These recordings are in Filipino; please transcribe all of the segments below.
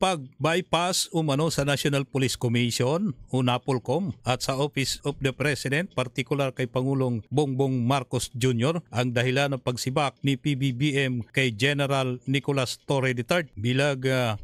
pag-bypass umano sa National Police Commission o NAPOLCOM at sa Office of the President, partikular kay Pangulong Bongbong Marcos Jr. ang dahilan ng pagsibak ni PBBM kay General Nicolas Torre III bilang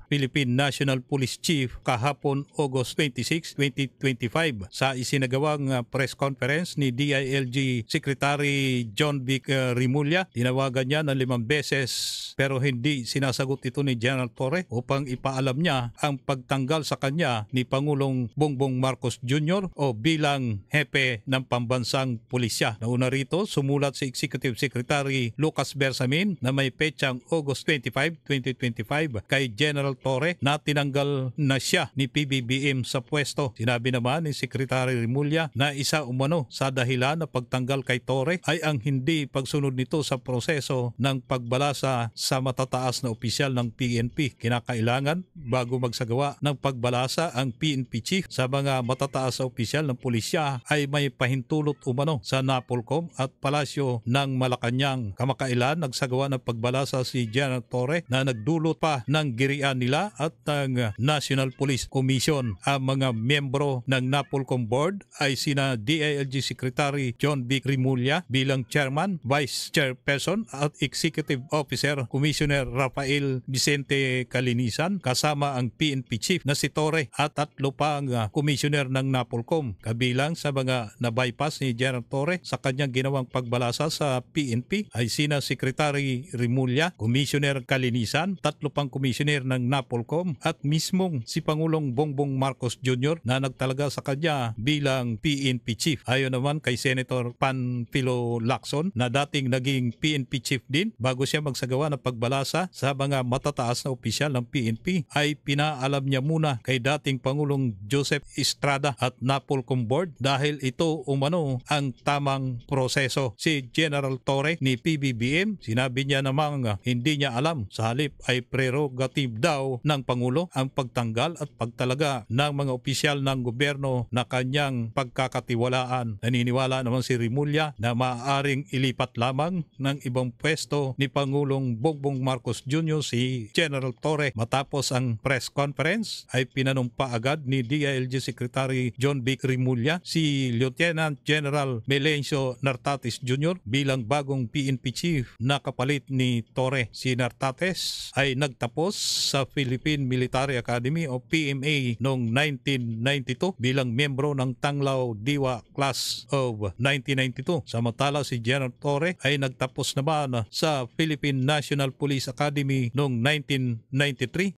Philippine National Police Chief kahapon August 26, 2025. Sa isinagawang press conference ni DILG Secretary John Vic Rimulya, tinawagan niya ng 5 beses pero hindi sinasagot ito ni General Torre upang ipaalam niya ang pagtanggal sa kanya ni Pangulong Bongbong Marcos Jr. o bilang hepe ng pambansang pulisya. Nauna rito, sumulat si Executive Secretary Lucas Bersamin na may petsang August 25, 2025 kay General Torre na tinanggal na siya ni PBBM sa pwesto. Sinabi naman ni Secretary Rimulya na isa umano sa dahilan na pagtanggal kay Torre ay ang hindi pagsunod nito sa proseso ng pagbalasa sa matataas na opisyal ng PNP. Kinakailangan bago magsagawa ng pagbalasa ang PNP Chief sa mga matataas na opisyal ng pulisya ay may pahintulot umano sa NAPOLCOM at Palasyo ng Malacanang. Kamakailan nagsagawa ng pagbalasa si General Torre na nagdulot pa ng girian nila at ng National Police Commission. Ang mga miyembro ng NAPOLCOM Board ay sina DILG Secretary John Vic Rimulya bilang Chairman, Vice Chairperson at Executive Officer Commissioner Rafael Vicente Calinisan kasama ang PNP Chief na si Torre at 3 pang Commissioner ng NAPOLCOM. Kabilang sa mga na-bypass ni General Torre sa kanyang ginawang pagbalasa sa PNP ay sina Secretary Rimulya, Commissioner Calinisan, 3 pang Commissioner ng NAPOLCOM at mismong si Pangulong Bongbong Marcos Jr. na nagtalaga sa kanya bilang PNP Chief. Ayon naman kay Senator Panfilo Lacson na dating naging PNP Chief din bago siya magsagawa ng pagbalasa sa mga matataas na opisyal ng PNP ay pinaalam niya muna kay dating Pangulong Joseph Estrada at NAPOLCOM Board dahil ito umano ang tamang proseso. Si General Torre ni PBBM sinabi niya namang hindi niya alam, sa halip ay prerogative daw ng Pangulo ang pagtanggal at pagtalaga ng mga opisyal ng gobyerno na kanyang pagkakatiwalaan. Naniniwala naman si Rimulya na maaaring ilipat lamang ng ibang pwesto ni Pangulong Bongbong Marcos Jr. si General Torre. Matapos ang press conference ay pinanumpa agad ni DILG Secretary John Vic Rimulya si Lieutenant General Melencio Nartates Jr. bilang bagong PNP Chief na kapalit ni Torre. Si Nartates ay nagtapos sa Philippine Military Academy o PMA noong 1992 bilang miyembro ng Tanglaw Diwa Class of 1992. Samantala si General Torre ay nagtapos naman sa Philippine National Police Academy noong 1993